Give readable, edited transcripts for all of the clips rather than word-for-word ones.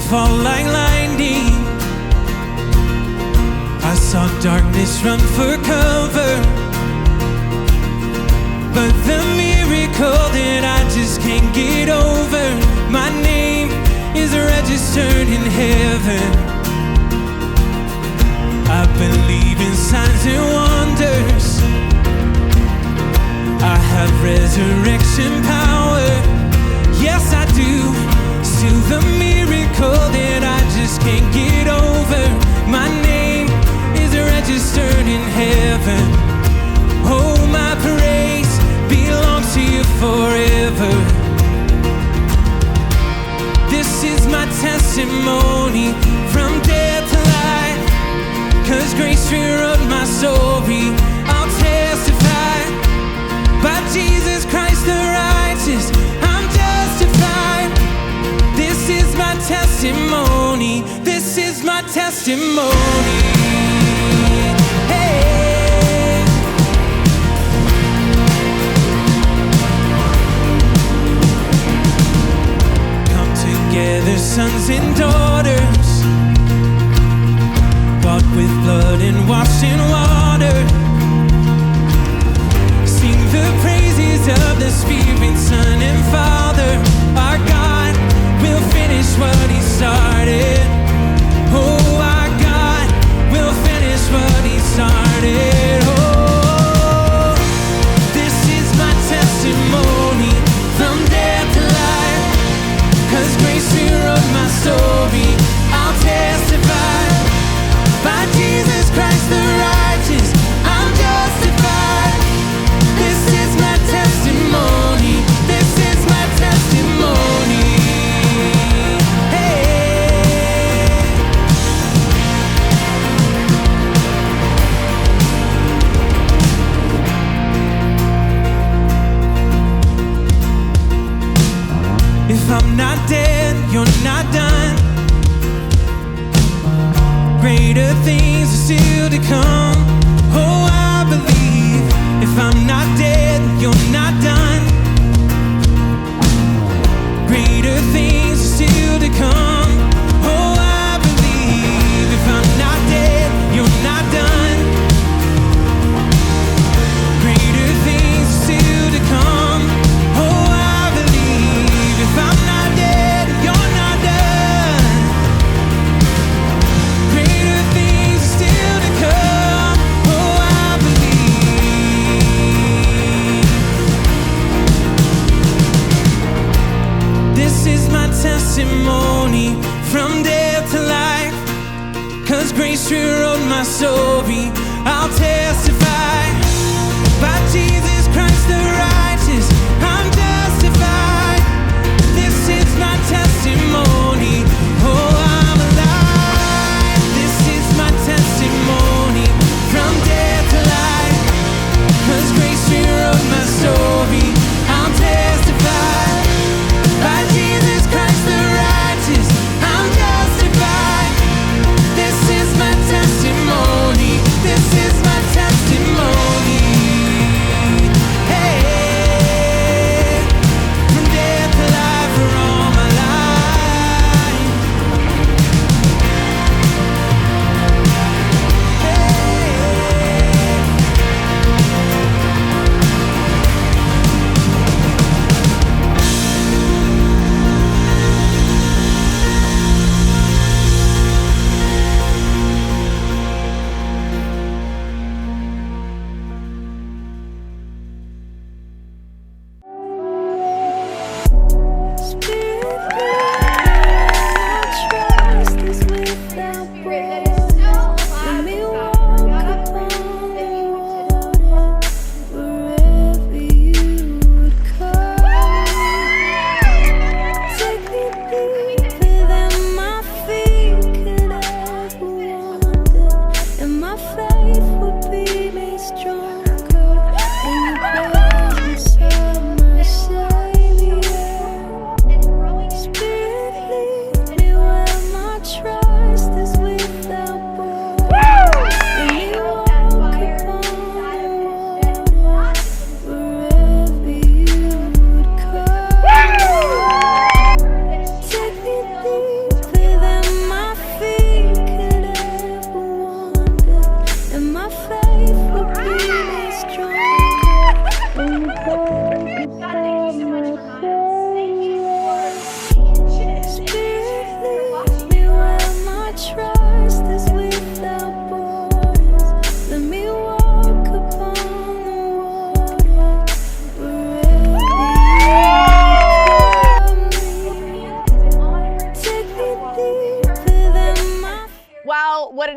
fall like lightning. I saw darkness run for cover, but the miracle that I just can't get over, my name is registered in heaven. I believe in signs and wonders. I have resurrection power. Yes, I do. Still the miracle that I just can't get over, my name is registered in heaven. Oh, my praise belongs to you forever. This is my testimony from death to life, 'cause grace rewrote my story. I'll testify, by Jesus Christ the righteous, I'm justified. This is my testimony. This is my testimony. Hey. Come together, sons and daughters, bought with blood and washed in water. Sing the praises of the Spirit, Son and Father. Our God will finish what He started. Oh, our God will finish what He started. Oh, this is my testimony from death to life, 'cause grace rewrote my story. I'll testify, by Jesus Christ the righteous, I'm justified. This is my testimony. This is my testimony. Hey. If I'm not dead, you're not done. Greater things are still to come. Oh, I believe. If I'm not dead, you're not done. Greater things are still to come. Oh, I believe. If I'm not dead, you're not done. Greater things are still to come. Oh, I believe. If I'm not dead, you're not done. Greater things are still to come. Oh, I believe. This is my testimony from death to life, 'cause grace rewrote my story. I'll testify, by Jesus Christ the righteous, I'm justified. This is my testimony. Oh, I'm alive. This is my testimony from death to life, 'cause grace rewrote my story. I'll testify, by Jesus Christ the righteous, I'm justified. This is my testimony. This is my testimony.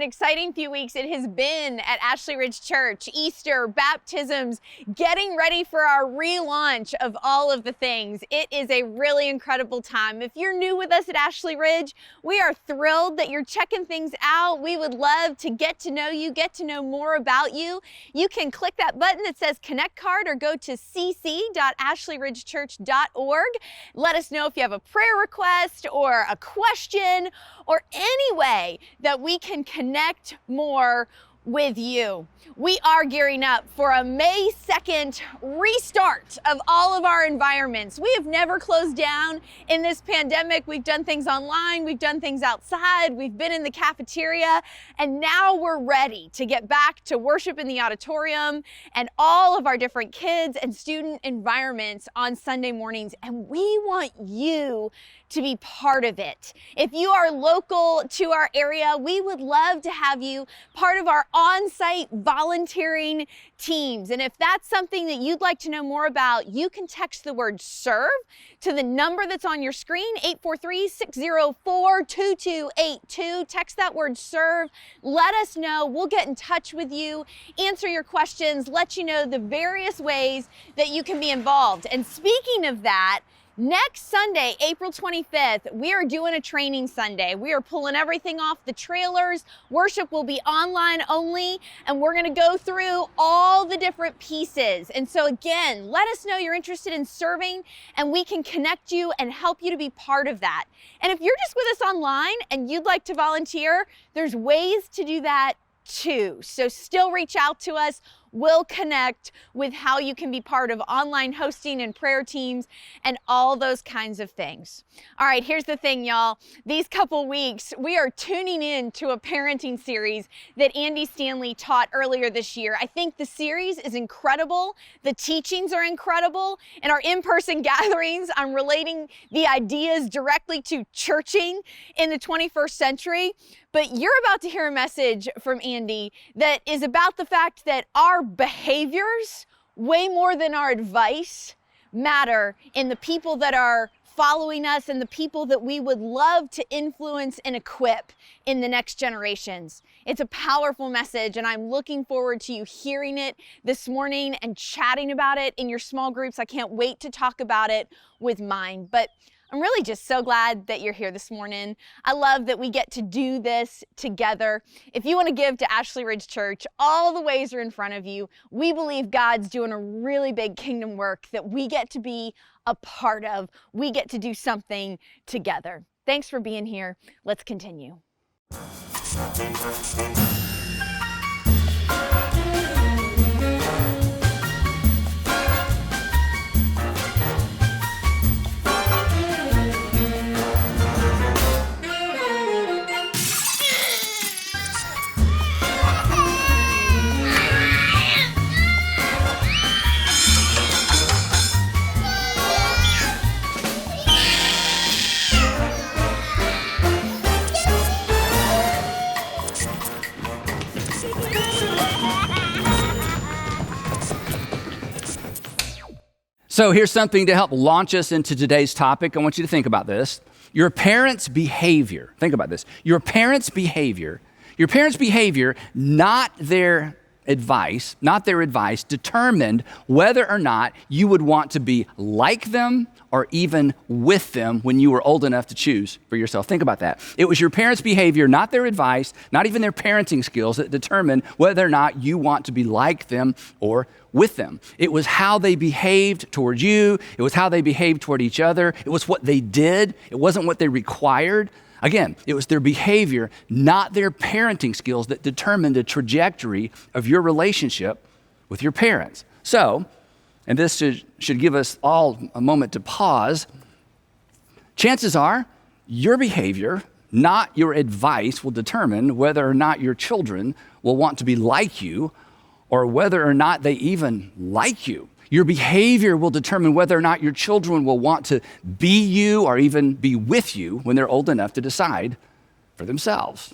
exciting few weeks it has been at Ashley Ridge Church. Easter, baptisms, getting ready for our relaunch of all of the things. It is a really incredible time. If you're new with us at Ashley Ridge, we are thrilled that you're checking things out. We would love to get to know you, get to know more about you. You can click that button that says Connect Card or go to cc.ashleyridgechurch.org. Let us know if you have a prayer request or a question or any way that we can connect more with you. We are gearing up for a May 2nd restart of all of our environments. We have never closed down in this pandemic. We've done things online, we've done things outside, we've been in the cafeteria, and now we're ready to get back to worship in the auditorium and all of our different kids and student environments on Sunday mornings, and we want you to be part of it. If you are local to our area, we would love to have you part of our on-site volunteering teams. And if that's something that you'd like to know more about, you can text the word SERVE to the number that's on your screen, 843-604-2282. Text that word SERVE. Let us know. We'll get in touch with you, answer your questions, let you know the various ways that you can be involved. And speaking of that, next Sunday, April 25th, we are doing a training Sunday. We are pulling everything off the trailers. Worship will be online only, and we're gonna go through all the different pieces. And so again, let us know you're interested in serving, and we can connect you and help you to be part of that. And if you're just with us online and you'd like to volunteer, there's ways to do that too. So still reach out to us. We'll connect with how you can be part of online hosting and prayer teams and all those kinds of things. All right, here's the thing, y'all. These couple weeks, we are tuning in to a parenting series that Andy Stanley taught earlier this year. I think the series is incredible. The teachings are incredible. In our in-person gatherings, I'm relating the ideas directly to churching in the 21st century. But you're about to hear a message from Andy that is about the fact that our behaviors, way more than our advice, matter in the people that are following us and the people that we would love to influence and equip in the next generations. It's a powerful message, and I'm looking forward to you hearing it this morning and chatting about it in your small groups. I can't wait to talk about it with mine. But I'm really just so glad that you're here this morning. I love that we get to do this together. If you want to give to Ashley Ridge Church, all the ways are in front of you. We believe God's doing a really big kingdom work that we get to be a part of. We get to do something together. Thanks for being here. Let's continue. So here's something to help launch us into today's topic. I want you to think about this. Your parents' behavior, think about this. Your parents' behavior, not their advice, determined whether or not you would want to be like them or even with them when you were old enough to choose for yourself. Think about that. It was your parents' behavior, not their advice, not even their parenting skills, that determined whether or not you want to be like them or with them. It was how they behaved toward you. It was how they behaved toward each other. It was what they did. It wasn't what they required. Again, it was their behavior, not their parenting skills, that determined the trajectory of your relationship with your parents. So, and this should give us all a moment to pause, chances are your behavior, not your advice, will determine whether or not your children will want to be like you or whether or not they even like you. Your behavior will determine whether or not your children will want to be you or even be with you when they're old enough to decide for themselves.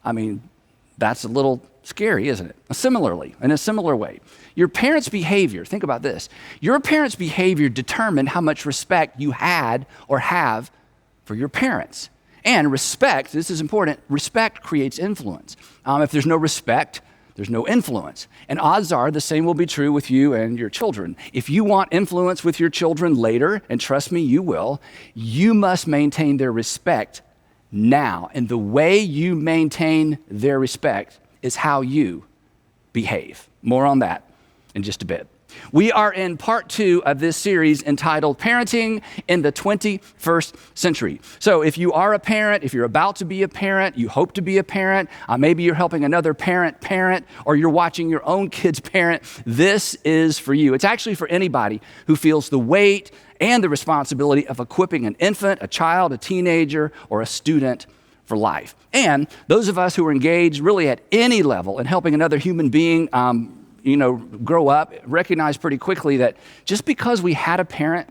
I mean, that's a little scary, isn't it? Similarly, in a similar way, your parents' behavior, think about this. Your parents' behavior determined how much respect you had or have for your parents. And respect, this is important, respect creates influence. If there's no respect, there's no influence. And odds are the same will be true with you and your children. If you want influence with your children later, and trust me, you will, you must maintain their respect now. And the way you maintain their respect is how you behave. More on that in just a bit. We are in part 2 of this series entitled Parenting in the 21st Century. So if you are a parent, if you're about to be a parent, you hope to be a parent, maybe you're helping another parent, or you're watching your own kids parent, this is for you. It's actually for anybody who feels the weight and the responsibility of equipping an infant, a child, a teenager, or a student for life. And those of us who are engaged really at any level in helping another human being grow up, recognize pretty quickly that just because we had a parent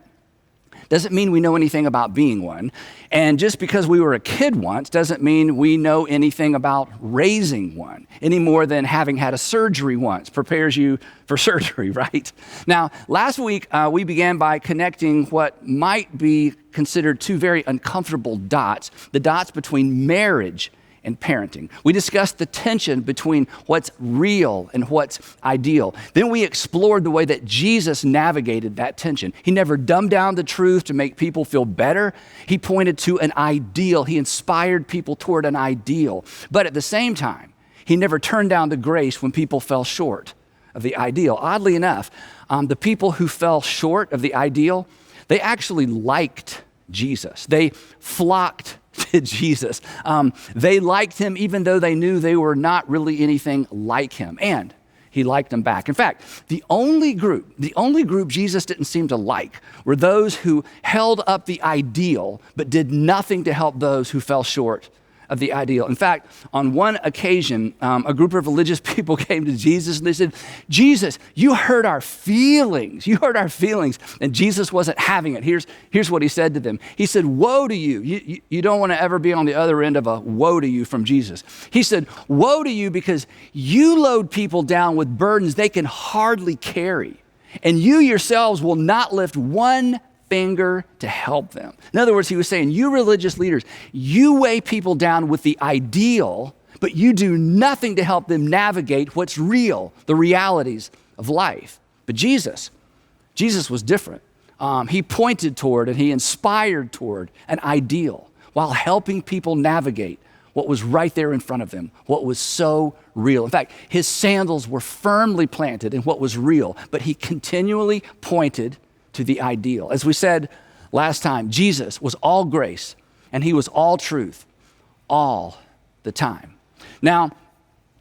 doesn't mean we know anything about being one. And just because we were a kid once doesn't mean we know anything about raising one, any more than having had a surgery once prepares you for surgery, right? Now, last week, we began by connecting what might be considered 2 very uncomfortable dots, the dots between marriage and parenting. We discussed the tension between what's real and what's ideal. Then we explored the way that Jesus navigated that tension. He never dumbed down the truth to make people feel better. He pointed to an ideal. He inspired people toward an ideal. But at the same time, he never turned down the grace when people fell short of the ideal. Oddly enough, the people who fell short of the ideal, they actually liked Jesus. They flocked to Jesus. They liked him even though they knew they were not really anything like him. And he liked them back. In fact, the only group Jesus didn't seem to like were those who held up the ideal but did nothing to help those who fell short of the ideal. In fact, on one occasion, a group of religious people came to Jesus and they said, Jesus, you hurt our feelings. You hurt our feelings. And Jesus wasn't having it. Here's what he said to them. He said, woe to you. You don't want to ever be on the other end of a woe to you from Jesus. He said, woe to you because you load people down with burdens they can hardly carry. And you yourselves will not lift one finger to help them. In other words, he was saying, you religious leaders, you weigh people down with the ideal, but you do nothing to help them navigate what's real, the realities of life. But Jesus was different. He pointed toward and he inspired toward an ideal while helping people navigate what was right there in front of them, what was so real. In fact, his sandals were firmly planted in what was real, but he continually pointed to the ideal. As we said last time, Jesus was all grace and he was all truth all the time. Now,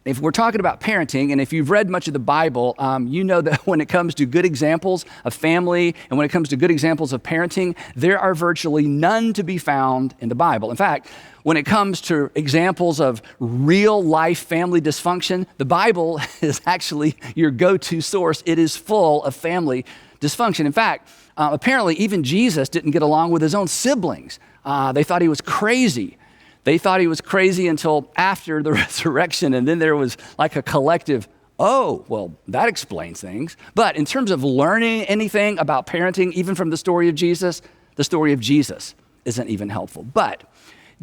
if we're talking about parenting, and if you've read much of the Bible, you know that when it comes to good examples of family and when it comes to good examples of parenting, there are virtually none to be found in the Bible. In fact, when it comes to examples of real life family dysfunction, the Bible is actually your go-to source. It is full of family dysfunction. In fact, apparently even Jesus didn't get along with his own siblings. They thought he was crazy. They thought he was crazy until after the resurrection, and then there was like a collective, oh, well, that explains things. But in terms of learning anything about parenting, even from the story of Jesus isn't even helpful. But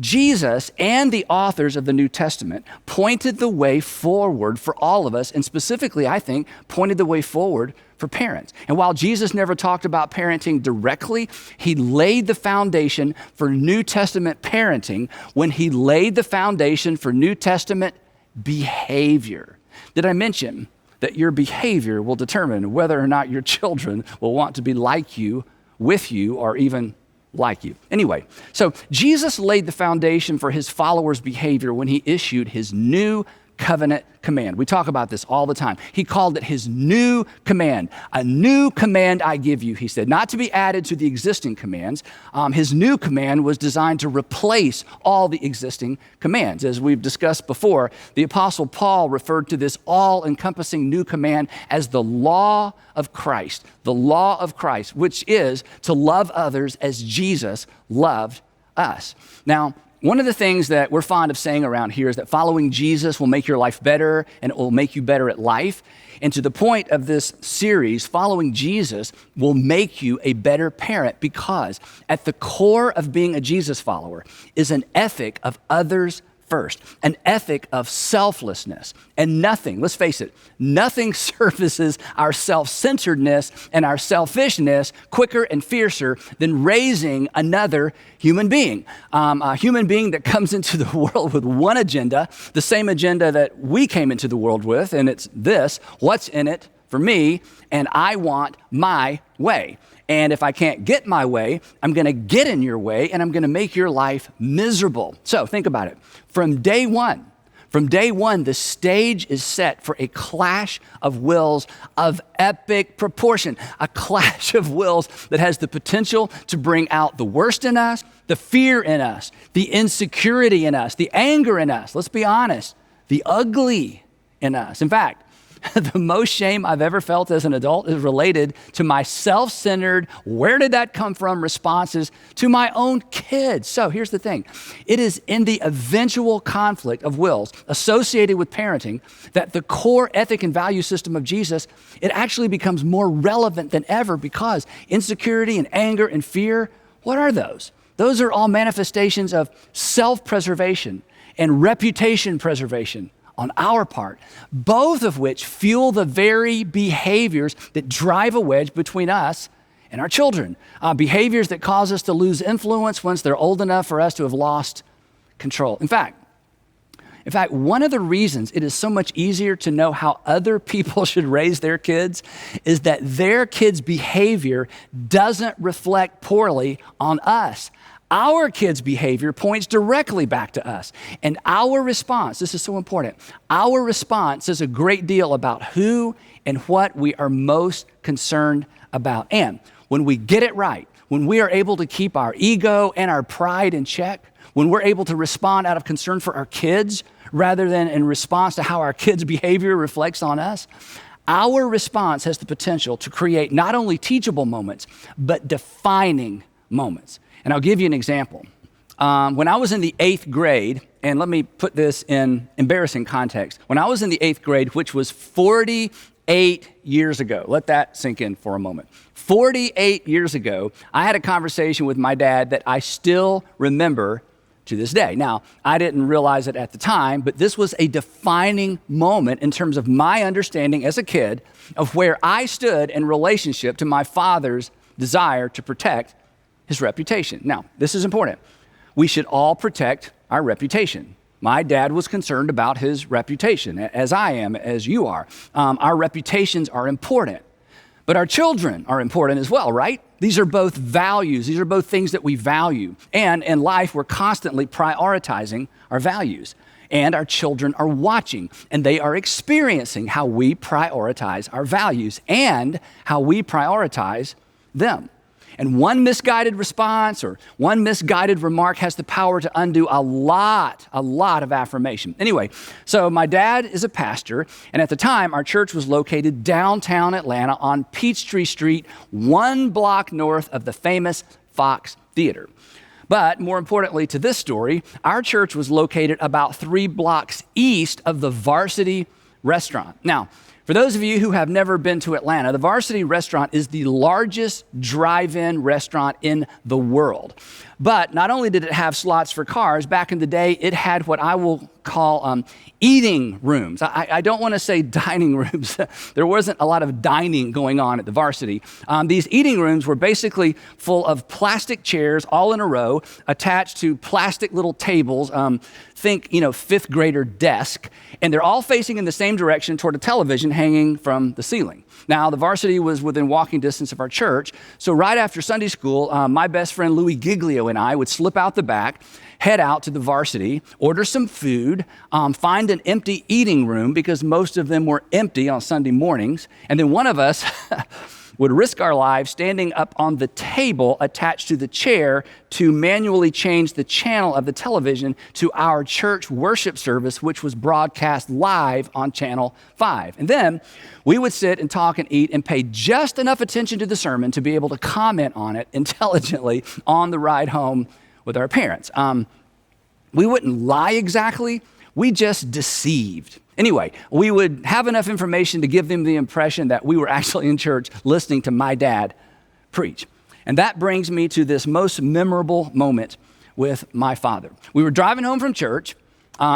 Jesus and the authors of the New Testament pointed the way forward for all of us, and specifically, I think, pointed the way forward for parents. And while Jesus never talked about parenting directly, he laid the foundation for New Testament parenting when he laid the foundation for New Testament behavior. Did I mention that your behavior will determine whether or not your children will want to be like you, with you, or even like you? Anyway, so Jesus laid the foundation for his followers' behavior when he issued his new covenant command. We talk about this all the time. He called it his new command. A new command I give you, he said, not to be added to the existing commands. His new command was designed to replace all the existing commands. As we've discussed before, the Apostle Paul referred to this all-encompassing new command as the law of Christ, which is to love others as Jesus loved us. Now, One of the things that we're fond of saying around here is that following Jesus will make your life better and it will make you better at life. And to the point of this series, following Jesus will make you a better parent, because at the core of being a Jesus follower is an ethic of others first, an ethic of selflessness. And nothing, let's face it, nothing services our self-centeredness and our selfishness quicker and fiercer than raising another human being. A human being that comes into the world with one agenda, the same agenda that we came into the world with, and it's this: what's in it for me, and I want my way. And if I can't get my way, I'm going to get in your way, and I'm going to make your life miserable. So think about it. From day one, the stage is set for a clash of wills of epic proportion, a clash of wills that has the potential to bring out the worst in us, the fear in us, the insecurity in us, the anger in us. Let's be honest, the ugly in us. In fact, the most shame I've ever felt as an adult is related to my self-centered, where did that come from responses to my own kids. So here's the thing. It is in the eventual conflict of wills associated with parenting that the core ethic and value system of Jesus, it actually becomes more relevant than ever, because insecurity and anger and fear, what are those? Those are all manifestations of self-preservation and reputation preservation on our part, both of which fuel the very behaviors that drive a wedge between us and our children. Behaviors that cause us to lose influence once they're old enough for us to have lost control. In fact, one of the reasons it is so much easier to know how other people should raise their kids is that their kids' behavior doesn't reflect poorly on us. Our kids' behavior points directly back to us. And our response, this is so important, our response says a great deal about who and what we are most concerned about. And when we get it right, when we are able to keep our ego and our pride in check, when we're able to respond out of concern for our kids rather than in response to how our kids' behavior reflects on us, our response has the potential to create not only teachable moments, but defining moments. And I'll give you an example. When I was in the 8th grade, and let me put this in embarrassing context. When I was in the 8th grade, which was 48 years ago, let that sink in for a moment. 48 years ago, I had a conversation with my dad that I still remember to this day. Now, I didn't realize it at the time, but this was a defining moment in terms of my understanding as a kid of where I stood in relationship to my father's desire to protect his reputation. Now, this is important. We should all protect our reputation. My dad was concerned about his reputation, as I am, as you are. Our reputations are important, but our children are important as well, right? These are both values. These are both things that we value. And in life, we're constantly prioritizing our values. And our children are watching, and they are experiencing how we prioritize our values and how we prioritize them. And one misguided response or one misguided remark has the power to undo a lot of affirmation. Anyway, so my dad is a pastor, and at the time, our church was located downtown Atlanta on Peachtree Street, 1 block north of the famous Fox Theater. But more importantly to this story, our church was located about 3 blocks east of the Varsity Restaurant. Now, for those of you who have never been to Atlanta, the Varsity Restaurant is the largest drive-in restaurant in the world. But not only did it have slots for cars, back in the day, it had what I will call eating rooms. I don't want to say dining rooms. There wasn't a lot of dining going on at the Varsity. These eating rooms were basically full of plastic chairs all in a row attached to plastic little tables. Think, 5th grader desk. And they're all facing in the same direction toward a television hanging from the ceiling. Now, the Varsity was within walking distance of our church. So right after Sunday school, my best friend Louis Giglio and I would slip out the back, head out to the Varsity, order some food, find an empty eating room because most of them were empty on Sunday mornings. And then one of us would risk our lives standing up on the table attached to the chair to manually change the channel of the television to our church worship service, which was broadcast live on Channel 5. And then we would sit and talk and eat and pay just enough attention to the sermon to be able to comment on it intelligently on the ride home with our parents. We wouldn't lie exactly, we just deceived. Anyway, we would have enough information to give them the impression that we were actually in church listening to my dad preach. And that brings me to this most memorable moment with my father. We were driving home from church.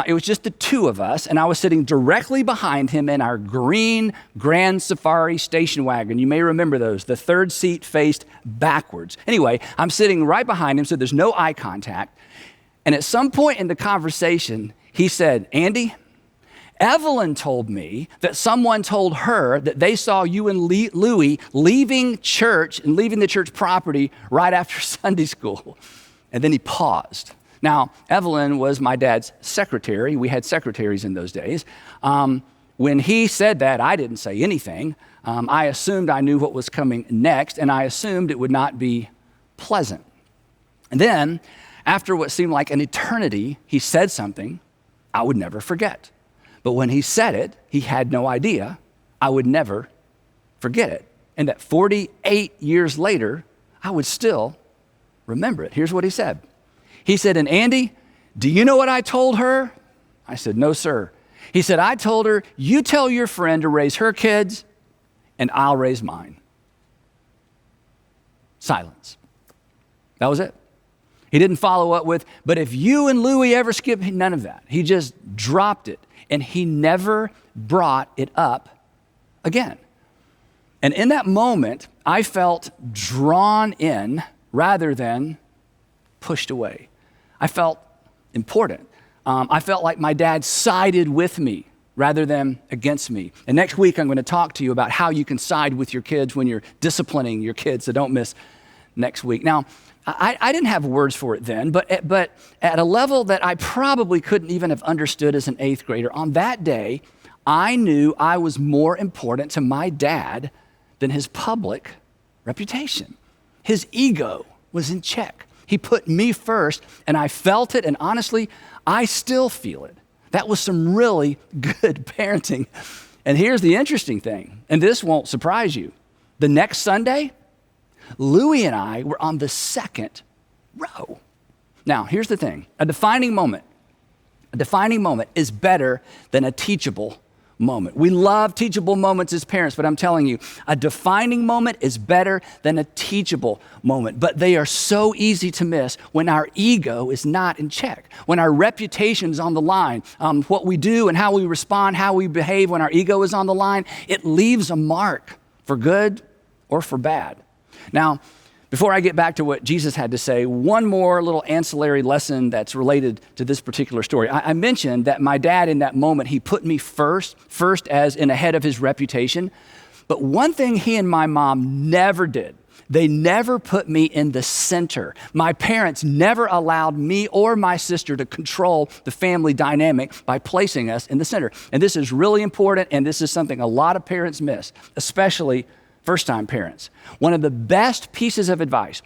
It was just the two of us, and I was sitting directly behind him in our green Grand Safari station wagon. You may remember those. The third seat faced backwards. Anyway, I'm sitting right behind him, so there's no eye contact. And at some point in the conversation, he said, "Andy, Evelyn told me that someone told her that they saw you and Louie leaving church and leaving the church property right after Sunday school." And then he paused. Now, Evelyn was my dad's secretary. We had secretaries in those days. When he said that, I didn't say anything. I assumed I knew what was coming next, and I assumed it would not be pleasant. And then, after what seemed like an eternity, he said something I would never forget. But when he said it, he had no idea I would never forget it. And that 48 years later, I would still remember it. Here's what he said. He said, "And Andy, do you know what I told her?" I said, "No, sir." He said, "I told her, you tell your friend to raise her kids, and I'll raise mine." Silence. That was it. He didn't follow up with, "But if you and Louie ever skip," none of that. He just dropped it, and he never brought it up again. And in that moment, I felt drawn in rather than pushed away. I felt important. I felt like my dad sided with me rather than against me. And next week, I'm going to talk to you about how you can side with your kids when you're disciplining your kids, so don't miss next week. Now, I didn't have words for it then, but at a level that I probably couldn't even have understood as an 8th grader, on that day, I knew I was more important to my dad than his public reputation. His ego was in check. He put me first, and I felt it, and honestly, I still feel it. That was some really good parenting. And here's the interesting thing, and this won't surprise you. The next Sunday, Louie and I were on the second row. Now, here's the thing. A defining moment is better than a teachable moment. We love teachable moments as parents, but I'm telling you, a defining moment is better than a teachable moment. But they are so easy to miss when our ego is not in check, when our reputation is on the line. What we do and how we respond, how we behave when our ego is on the line, it leaves a mark for good or for bad. Now, before I get back to what Jesus had to say, one more little ancillary lesson that's related to this particular story. I mentioned that my dad in that moment, he put me first as in ahead of his reputation. But one thing he and my mom never did, they never put me in the center. My parents never allowed me or my sister to control the family dynamic by placing us in the center. And this is really important, and this is something a lot of parents miss, especially first-time parents. One of the best pieces of advice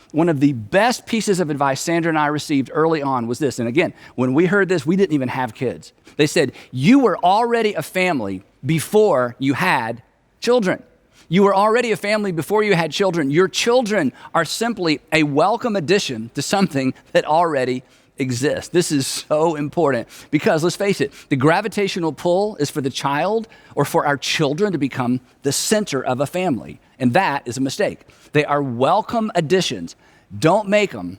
Sandra and I received early on was this. And again, when we heard this, we didn't even have kids. They said, you were already a family before you had children. You were already a family before you had children. Your children are simply a welcome addition to something that already exists. This is so important because let's face it, the gravitational pull is for the child or for our children to become the center of a family. And that is a mistake. They are welcome additions. Don't make them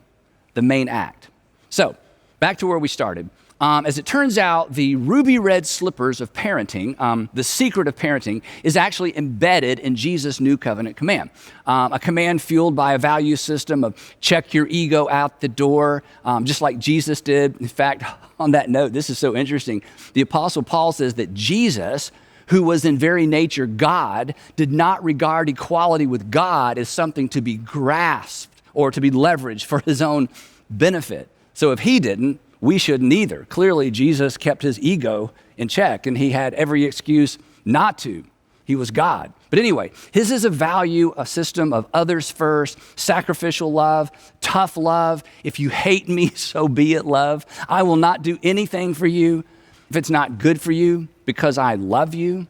the main act. So back to where we started. As it turns out, the ruby red slippers of parenting, the secret of parenting, is actually embedded in Jesus' new covenant command. A command fueled by a value system of check your ego out the door, just like Jesus did. In fact, on that note, this is so interesting. The Apostle Paul says that Jesus, who was in very nature God, did not regard equality with God as something to be grasped or to be leveraged for his own benefit. So if he didn't, we shouldn't either. Clearly, Jesus kept his ego in check, and he had every excuse not to. He was God. But anyway, his is a system of others first, sacrificial love, tough love. If you hate me, so be it love. I will not do anything for you if it's not good for you because I love you.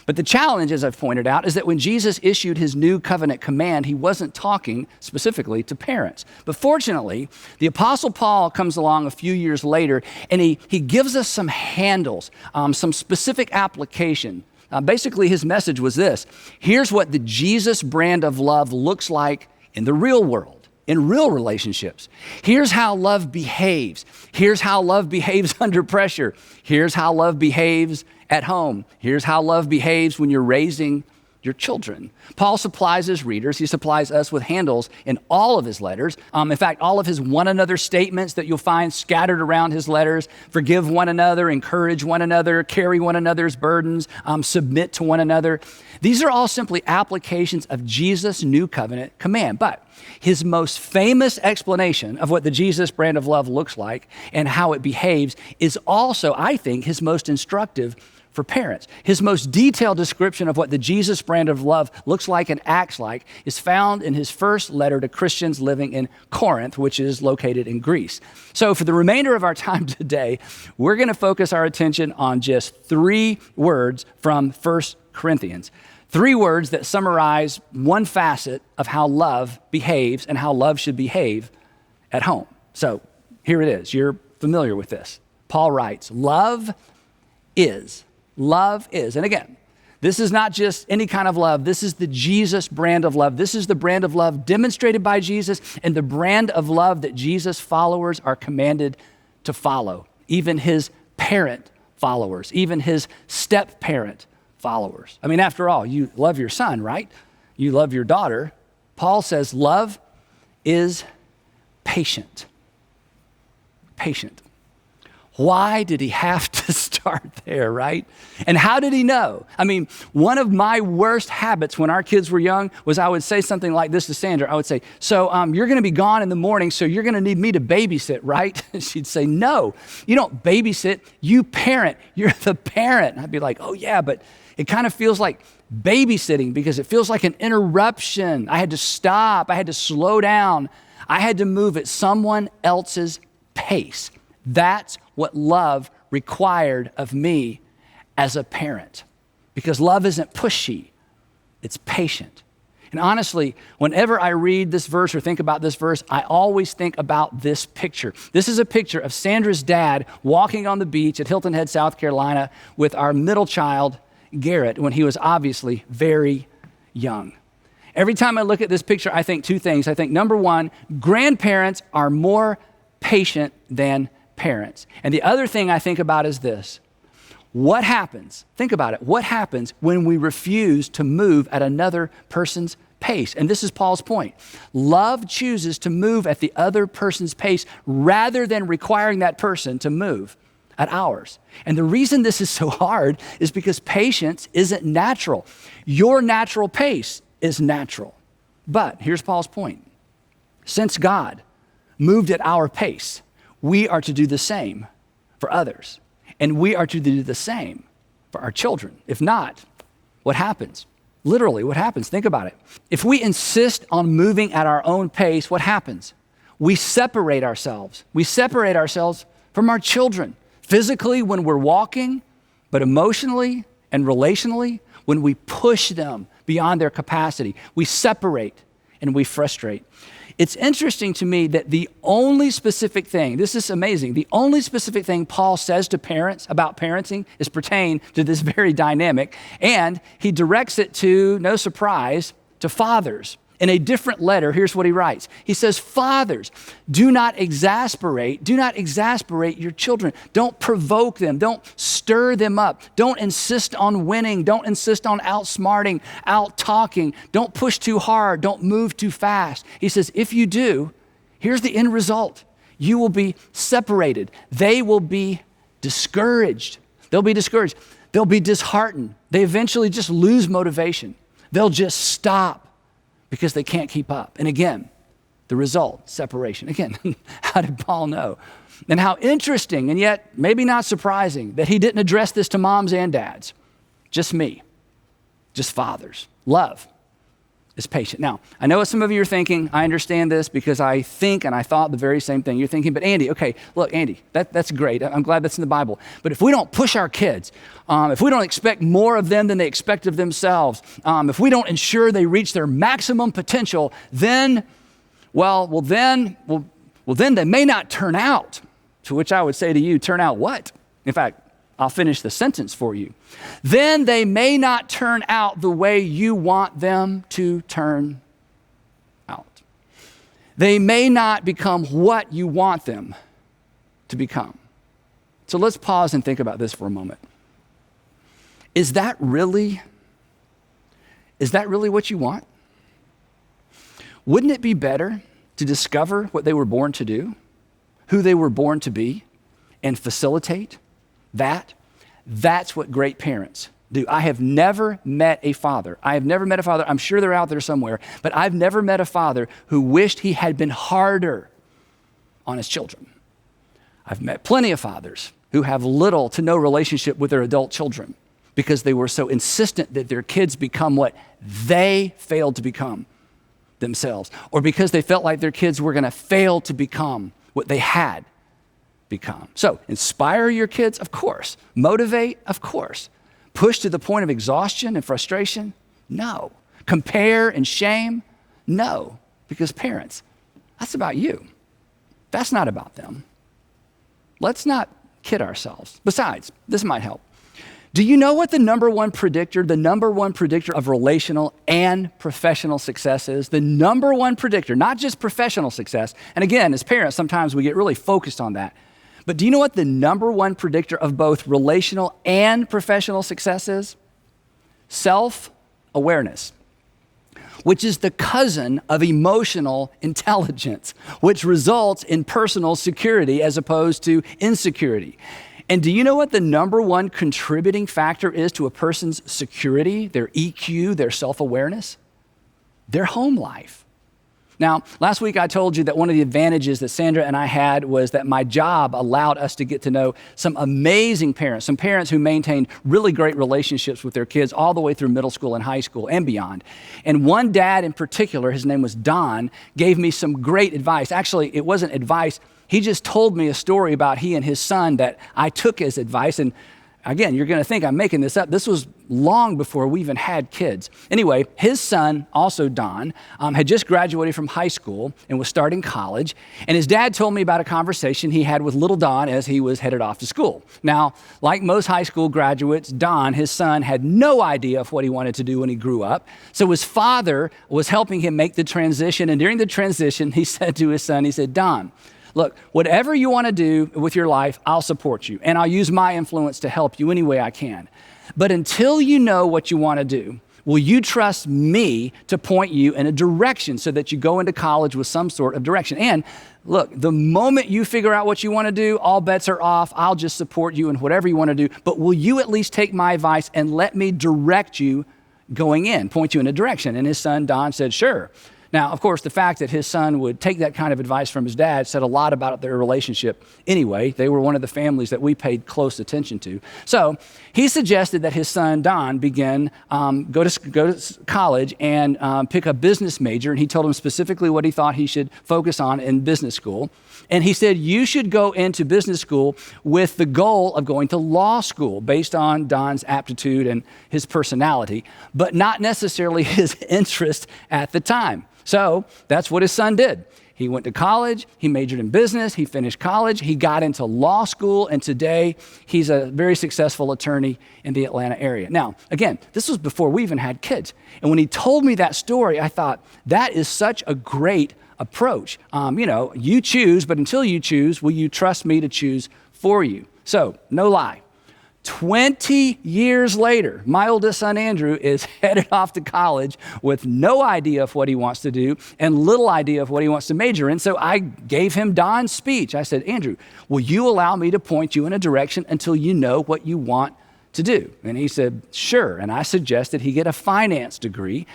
But the challenge, as I've pointed out, is that when Jesus issued his new covenant command, he wasn't talking specifically to parents. But fortunately, the Apostle Paul comes along a few years later, and he gives us some handles, some specific application. Basically, his message was this: here's what the Jesus brand of love looks like in the real world, in real relationships. Here's how love behaves. Here's how love behaves under pressure. Here's how love behaves at home. Here's how love behaves when you're raising your children. Paul supplies his readers, he supplies us with handles in all of his letters. In fact, all of his one another statements that you'll find scattered around his letters: forgive one another, encourage one another, carry one another's burdens, submit to one another. These are all simply applications of Jesus' new covenant command. But his most famous explanation of what the Jesus brand of love looks like and how it behaves is also, I think, his most instructive for parents. His most detailed description of what the Jesus brand of love looks like and acts like is found in his first letter to Christians living in Corinth, which is located in Greece. So for the remainder of our time today, we're going to focus our attention on just 3 words from 1 Corinthians. 3 words that summarize one facet of how love behaves and how love should behave at home. So here it is. You're familiar with this. Paul writes, love is. And again, this is not just any kind of love. This is the Jesus brand of love. This is the brand of love demonstrated by Jesus and the brand of love that Jesus' followers are commanded to follow. Even his parent followers, even his step-parent followers. I mean, after all, you love your son, right? You love your daughter. Paul says love is patient. Patient. Why did he have to start there, right? And how did he know? I mean, one of my worst habits when our kids were young was I would say something like this to Sandra. I would say, so you're going to be gone in the morning, so you're going to need me to babysit, right? She'd say, no, you don't babysit, you parent. You're the parent. And I'd be like, oh yeah, but it kind of feels like babysitting because it feels like an interruption. I had to stop. I had to slow down. I had to move at someone else's pace. That's what love required of me as a parent, because love isn't pushy, it's patient. And honestly, whenever I read this verse or think about this verse, I always think about this picture. This is a picture of Sandra's dad walking on the beach at Hilton Head, South Carolina with our middle child, Garrett, when he was obviously very young. Every time I look at this picture, I think 2 things. I think, number 1, grandparents are more patient than parents. And the other thing I think about is this: what happens, think about it, what happens when we refuse to move at another person's pace? And this is Paul's point. Love chooses to move at the other person's pace rather than requiring that person to move at ours. And the reason this is so hard is because patience isn't natural. Your natural pace is natural. But here's Paul's point. Since God moved at our pace, we are to do the same for others. And we are to do the same for our children. If not, what happens? Literally, what happens? Think about it. If we insist on moving at our own pace, what happens? We separate ourselves. We separate ourselves from our children. Physically, when we're walking, but emotionally and relationally, when we push them beyond their capacity, we separate and we frustrate. It's interesting to me that the only specific thing, this is amazing, the only specific thing Paul says to parents about parenting is pertain to this very dynamic, and he directs it to, no surprise, to fathers. In a different letter, here's what he writes. He says, fathers, do not exasperate your children. Don't provoke them. Don't stir them up. Don't insist on winning. Don't insist on outsmarting, out-talking. Don't push too hard. Don't move too fast. He says, if you do, here's the end result. You will be separated. They will be discouraged. They'll be discouraged. They'll be disheartened. They eventually just lose motivation. They'll just stop because they can't keep up. And again, the result, separation. Again, how did Paul know? And how interesting, and yet maybe not surprising, that he didn't address this to moms and dads. Just me, just fathers. Love is patient. Now, I know what some of you are thinking. I understand this because I think and I thought the very same thing. You're thinking, but Andy, okay, look, Andy, that's great. I'm glad that's in the Bible. But if we don't push our kids, if we don't expect more of them than they expect of themselves, if we don't ensure they reach their maximum potential, then they may not turn out. To which I would say to you, turn out what? In fact, I'll finish the sentence for you. Then they may not turn out the way you want them to turn out. They may not become what you want them to become. So let's pause and think about this for a moment. Is that really what you want? Wouldn't it be better to discover what they were born to do, who they were born to be, and facilitate that? That's what great parents do. I have never met a father. I'm sure they're out there somewhere, but I've never met a father who wished he had been harder on his children. I've met plenty of fathers who have little to no relationship with their adult children because they were so insistent that their kids become what they failed to become themselves, or because they felt like their kids were going to fail to become what they had become. So inspire your kids, of course. Motivate, of course. Push to the point of exhaustion and frustration? No. Compare and shame? No. Because parents, that's about you. That's not about them. Let's not kid ourselves. Besides, this might help. Do you know what the number one predictor of relational and professional success is? The number one predictor, not just professional success. And again, as parents, sometimes we get really focused on that. But do you know what the number one predictor of both relational and professional success is? Self-awareness, which is the cousin of emotional intelligence, which results in personal security as opposed to insecurity. And do you know what the number one contributing factor is to a person's security, their EQ, their self-awareness? Their home life. Now, last week I told you that one of the advantages that Sandra and I had was that my job allowed us to get to know some amazing parents, some parents who maintained really great relationships with their kids all the way through middle school and high school and beyond. And one dad in particular, his name was Don, gave me some great advice. Actually, it wasn't advice. He just told me a story about he and his son that I took as advice. And again, you're going to think I'm making this up. This was long before we even had kids. Anyway, his son, also Don, had just graduated from high school and was starting college. And his dad told me about a conversation he had with little Don as he was headed off to school. Now, like most high school graduates, Don, his son, had no idea of what he wanted to do when he grew up. So his father was helping him make the transition. And during the transition, he said to his son, he said, Don, look, whatever you want to do with your life, I'll support you. And I'll use my influence to help you any way I can. But until you know what you want to do, will you trust me to point you in a direction so that you go into college with some sort of direction? And look, the moment you figure out what you want to do, all bets are off. I'll just support you in whatever you want to do. But will you at least take my advice and let me direct you going in, point you in a direction? And his son, Don, said, sure. Now, of course, the fact that his son would take that kind of advice from his dad said a lot about their relationship anyway. They were one of the families that we paid close attention to. So he suggested that his son, Don, begin, go to college and pick a business major. And he told him specifically what he thought he should focus on in business school. And he said, you should go into business school with the goal of going to law school based on Don's aptitude and his personality, but not necessarily his interest at the time. So that's what his son did. He went to college, he majored in business, he finished college, he got into law school, and today he's a very successful attorney in the Atlanta area. Now, again, this was before we even had kids. And when he told me that story, I thought, that is such a great approach. You choose, but until you choose, will you trust me to choose for you? So, no lie. 20 years later, my oldest son, Andrew, is headed off to college with no idea of what he wants to do and little idea of what he wants to major in. So I gave him Don's speech. I said, Andrew, will you allow me to point you in a direction until you know what you want to do? And he said, sure. And I suggested he get a finance degree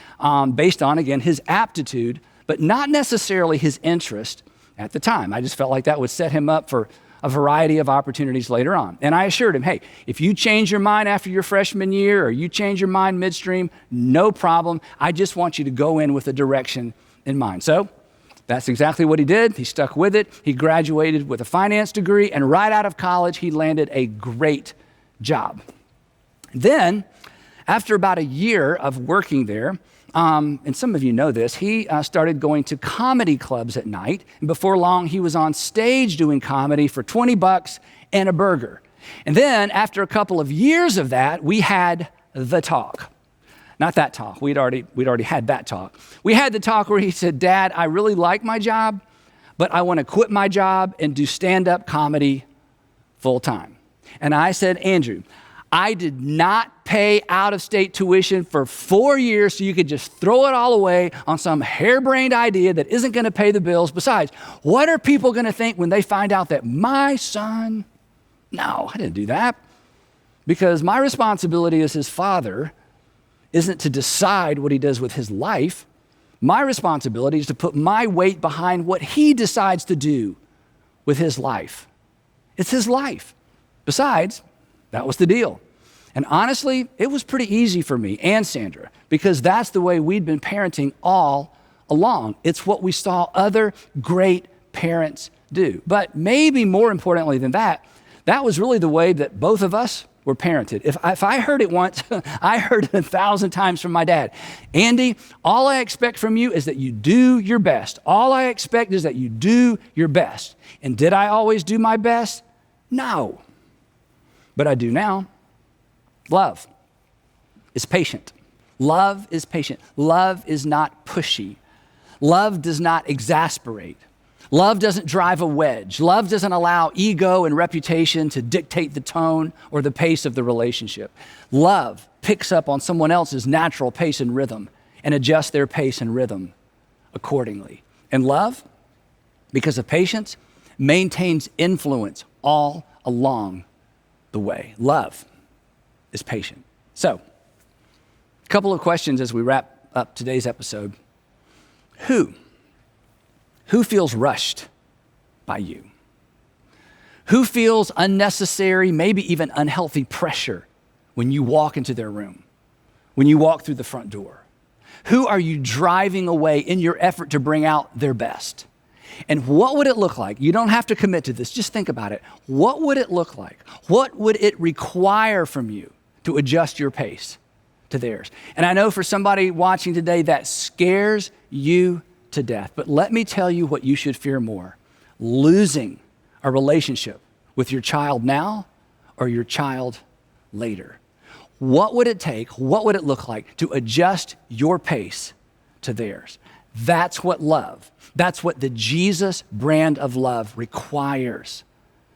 based on, again, his aptitude, but not necessarily his interest at the time. I just felt like that would set him up for a variety of opportunities later on. And I assured him, hey, if you change your mind after your freshman year or you change your mind midstream, no problem. I just want you to go in with a direction in mind. So that's exactly what he did. He stuck with it. He graduated with a finance degree, and right out of college, he landed a great job. Then, after about a year of working there, and some of you know this, he started going to comedy clubs at night. And before long, he was on stage doing comedy for $20 and a burger. And then after a couple of years of that, we had the talk. Not that talk. We'd already had that talk. We had the talk where he said, Dad, I really like my job, but I want to quit my job and do stand-up comedy full time. And I said, Andrew, I did not pay out-of-state tuition for 4 years so you could just throw it all away on some harebrained idea that isn't going to pay the bills. Besides, what are people going to think when they find out that my son... No, I didn't do that. Because my responsibility as his father isn't to decide what he does with his life. My responsibility is to put my weight behind what he decides to do with his life. It's his life. Besides, that was the deal. And honestly, it was pretty easy for me and Sandra because that's the way we'd been parenting all along. It's what we saw other great parents do. But maybe more importantly than that, that was really the way that both of us were parented. If I heard it once, I heard it 1,000 times from my dad. Andy, all I expect from you is that you do your best. All I expect is that you do your best. And did I always do my best? No. But I do now. Love is patient. Love is patient. Love is not pushy. Love does not exasperate. Love doesn't drive a wedge. Love doesn't allow ego and reputation to dictate the tone or the pace of the relationship. Love picks up on someone else's natural pace and rhythm and adjusts their pace and rhythm accordingly. And love, because of patience, maintains influence all along the way. Love is patient. So, a couple of questions as we wrap up today's episode. Who feels rushed by you? Who feels unnecessary, maybe even unhealthy pressure when you walk into their room, when you walk through the front door? Who are you driving away in your effort to bring out their best? And what would it look like? You don't have to commit to this, just think about it. What would it look like? What would it require from you to adjust your pace to theirs? And I know for somebody watching today, that scares you to death. But let me tell you what you should fear more: losing a relationship with your child now or your child later. What would it take? What would it look like to adjust your pace to theirs? That's what love, that's what the Jesus brand of love requires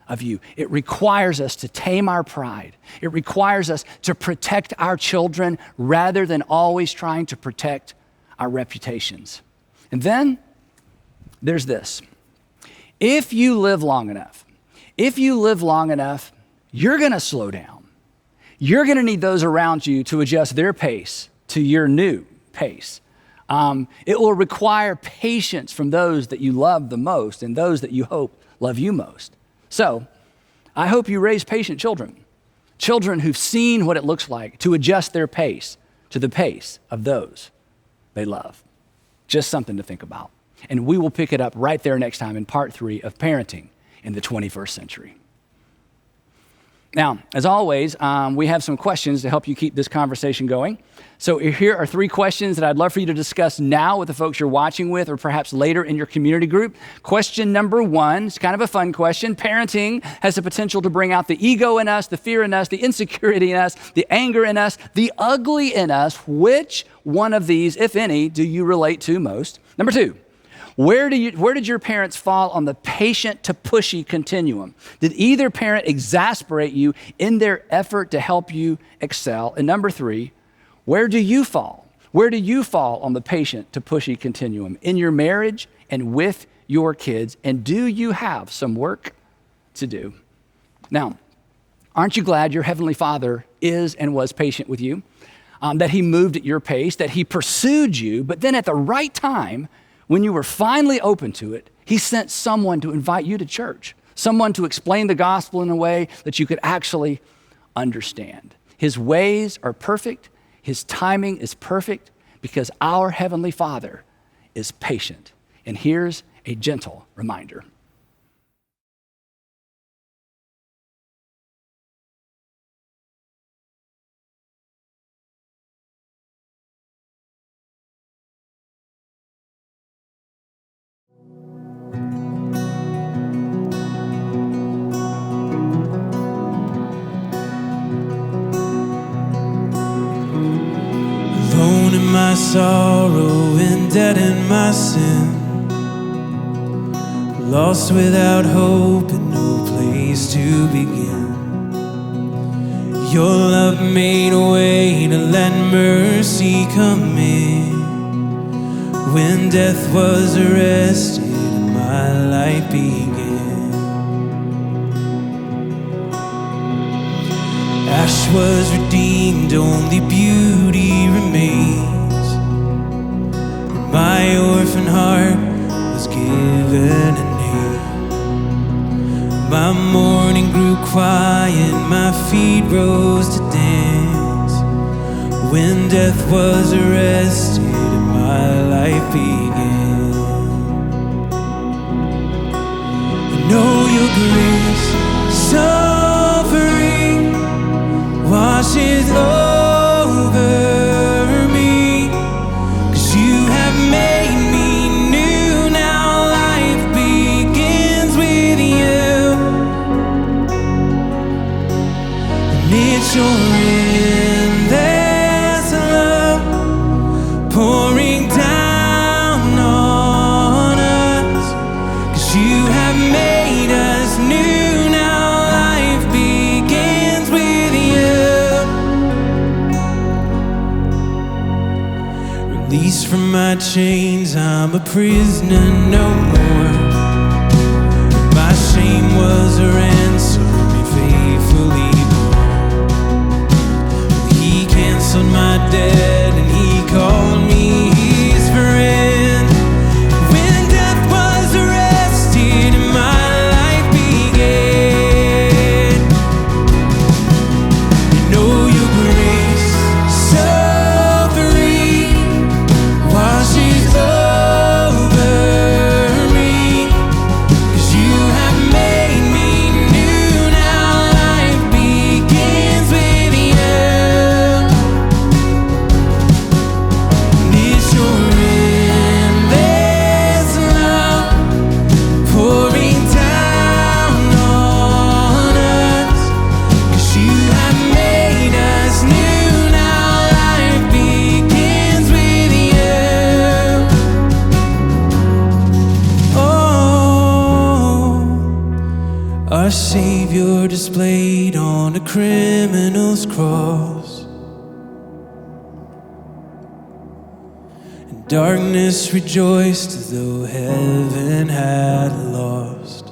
of you. It requires us to tame our pride. It requires us to protect our children rather than always trying to protect our reputations. And then there's this. If you live long enough, you're going to slow down. You're going to need those around you to adjust their pace to your new pace. It will require patience from those that you love the most and those that you hope love you most. So I hope you raise patient children who've seen what it looks like to adjust their pace to the pace of those they love. Just something to think about. And we will pick it up right there next time in part 3 of Parenting in the 21st Century. Now, as always, we have some questions to help you keep this conversation going. So here are 3 questions that I'd love for you to discuss now with the folks you're watching with or perhaps later in your community group. Question number 1, it's kind of a fun question. Parenting has the potential to bring out the ego in us, the fear in us, the insecurity in us, the anger in us, the ugly in us. Which one of these, if any, do you relate to most? Number 2, where did your parents fall on the patient to pushy continuum? Did either parent exasperate you in their effort to help you excel? And number 3, where do you fall? Where do you fall on the patient to pushy continuum in your marriage and with your kids? And do you have some work to do? Now, aren't you glad your Heavenly Father is and was patient with you? That He moved at your pace, that He pursued you, but then at the right time, when you were finally open to it, He sent someone to invite you to church, someone to explain the gospel in a way that you could actually understand. His ways are perfect. His timing is perfect because our Heavenly Father is patient. And here's a gentle reminder. Alone in my sorrow and dead in my sin, lost without hope and no place to begin. Your love made a way to let mercy come in. When death was arrested and my life began. Ash was redeemed, only beauty remains. My orphan heart was given a name. My mourning grew quiet, my feet rose to dance. When death was arrested and my life began. I know your grace so free washes over me, 'cause you have made me new. Now life begins with you, and it's your endless love pouring down on us, 'cause you have made us new. Now life begins with you. Released from my chains, I'm a prisoner no more. My shame was a ransom he faithfully bore. He canceled my debt and he called me his friend. When death was arrested and my life began. You know your grace so free washes over me, 'cause you have made me new. Now life begins with you, and it's your endless love pouring down on us, 'cause you have made us new. Now life begins with you. Oh, our Savior displayed on a criminal's cross, and darkness rejoiced as though heaven had lost.